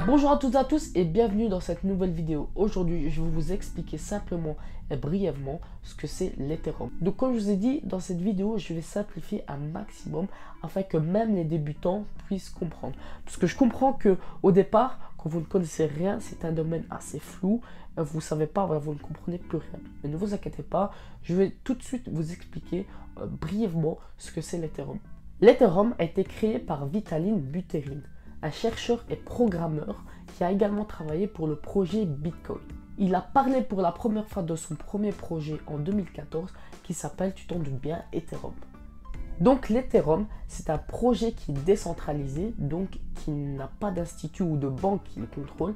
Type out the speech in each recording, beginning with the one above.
Bonjour à toutes et à tous et bienvenue dans cette nouvelle vidéo. Aujourd'hui, je vais vous expliquer simplement et brièvement ce que c'est l'Ethereum. Donc comme je vous ai dit, dans cette vidéo, je vais simplifier un maximum afin que même les débutants puissent comprendre. Parce que je comprends que au départ, quand vous ne connaissez rien, c'est un domaine assez flou. Vous ne savez pas, voilà, vous ne comprenez plus rien. Mais ne vous inquiétez pas, je vais tout de suite vous expliquer brièvement ce que c'est l'Ethereum. L'Ethereum a été créé par Vitalik Buterin, un chercheur et programmeur qui a également travaillé pour le projet Bitcoin. Il a parlé pour la première fois de son premier projet en 2014 qui s'appelle, tu t'en doutes bien, Ethereum. Donc l'Ethereum, c'est un projet qui est décentralisé, donc qui n'a pas d'institut ou de banque qui le contrôle,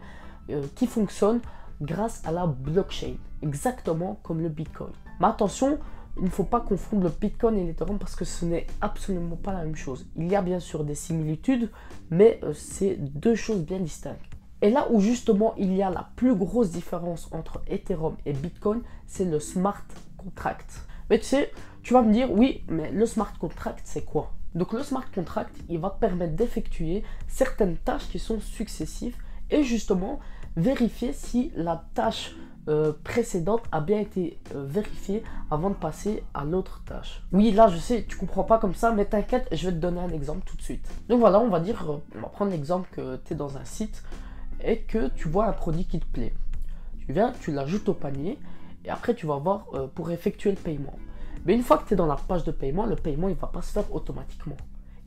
qui fonctionne grâce à la blockchain, exactement comme le Bitcoin. Mais attention, il ne faut pas confondre le Bitcoin et l'Ethereum parce que ce n'est absolument pas la même chose. Il y a bien sûr des similitudes, mais c'est deux choses bien distinctes. Et là où justement il y a la plus grosse différence entre Ethereum et Bitcoin, c'est le smart contract. Mais tu sais, tu vas me dire, oui, mais le smart contract, c'est quoi? Donc le smart contract, il va te permettre d'effectuer certaines tâches qui sont successives et justement vérifier si la tâche précédente a bien été vérifiée avant de passer à l'autre tâche. Oui, là je sais, tu comprends pas comme ça, mais t'inquiète, je vais te donner un exemple tout de suite. Donc voilà, on va dire, on va prendre l'exemple que tu es dans un site et que tu vois un produit qui te plaît. Tu viens, tu l'ajoutes au panier et après tu vas voir pour effectuer le paiement. Mais une fois que tu es dans la page de paiement, le paiement il va pas se faire automatiquement.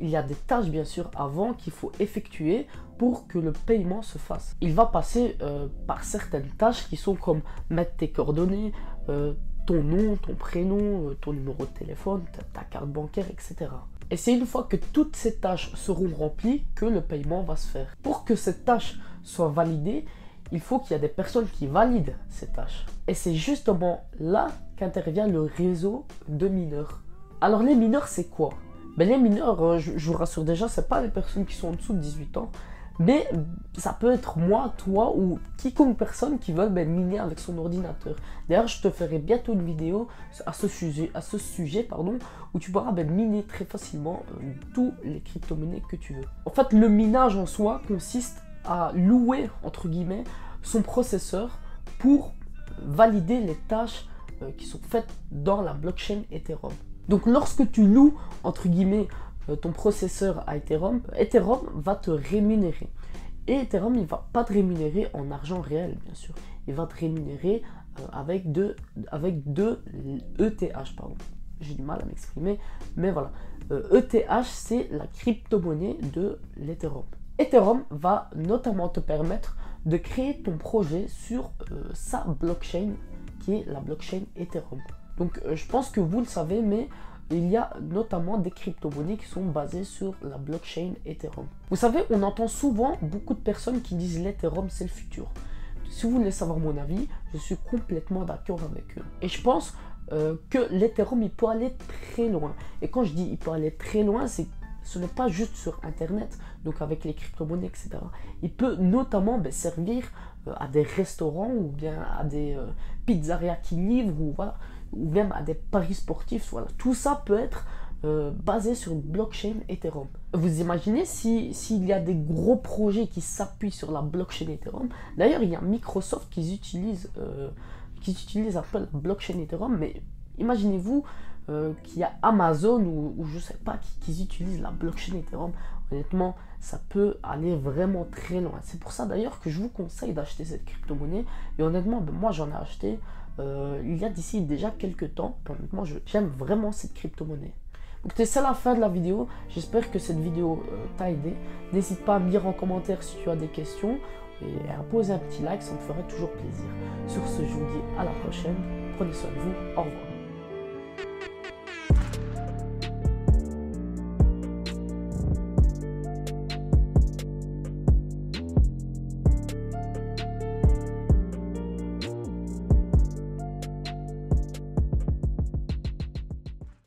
Il y a des tâches bien sûr avant qu'il faut effectuer pour que le paiement se fasse. Il va passer par certaines tâches qui sont comme mettre tes coordonnées, ton nom, ton prénom, ton numéro de téléphone, ta carte bancaire, etc. Et c'est une fois que toutes ces tâches seront remplies que le paiement va se faire. Pour que cette tâche soit validée, il faut qu'il y ait des personnes qui valident ces tâches. Et c'est justement là qu'intervient le réseau de mineurs. Alors les mineurs, c'est quoi? Ben les mineurs, je vous rassure déjà, ce n'est pas les personnes qui sont en dessous de 18 ans, mais ça peut être moi, toi ou quiconque personne qui veut miner avec son ordinateur. D'ailleurs, je te ferai bientôt une vidéo à ce sujet, où tu pourras miner très facilement tous les crypto-monnaies que tu veux. En fait, le minage en soi consiste à louer, entre guillemets, son processeur pour valider les tâches qui sont faites dans la blockchain Ethereum. Donc lorsque tu loues, entre guillemets, ton processeur à Ethereum, Ethereum va te rémunérer. Et Ethereum, il ne va pas te rémunérer en argent réel, bien sûr. Il va te rémunérer avec deux ETH, pardon. J'ai du mal à m'exprimer, mais voilà. ETH, c'est la crypto-monnaie de l'Ethereum. Ethereum va notamment te permettre de créer ton projet sur sa blockchain, qui est la blockchain Ethereum. Donc je pense que vous le savez, mais il y a notamment des crypto-monnaies qui sont basées sur la blockchain Ethereum. Vous savez, on entend souvent beaucoup de personnes qui disent l'Ethereum c'est le futur. Si vous voulez savoir mon avis, je suis complètement d'accord avec eux. Et je pense que l'Ethereum il peut aller très loin. Et quand je dis il peut aller très loin, ce n'est pas juste sur internet, donc avec les crypto-monnaies, etc. Il peut notamment servir à des restaurants ou bien à des pizzerias qui livrent ou même à des paris sportifs. Voilà. Tout ça peut être basé sur une blockchain Ethereum. Vous imaginez s'il y a des gros projets qui s'appuient sur la blockchain Ethereum. D'ailleurs, il y a Microsoft qui utilise un peu la blockchain Ethereum, mais imaginez-vous qu'il y a Amazon ou je sais pas qui utilisent la blockchain Ethereum. Honnêtement, ça peut aller vraiment très loin. C'est pour ça d'ailleurs que je vous conseille d'acheter cette crypto-monnaie. Et honnêtement, moi j'en ai acheté il y a d'ici déjà quelques temps. Honnêtement, j'aime vraiment cette crypto-monnaie. Donc c'est la fin de la vidéo. J'espère que cette vidéo t'a aidé. N'hésite pas à me dire en commentaire si tu as des questions et à poser un petit like, ça me ferait toujours plaisir. Sur ce, je vous dis à la prochaine. Prenez soin de vous. Au revoir.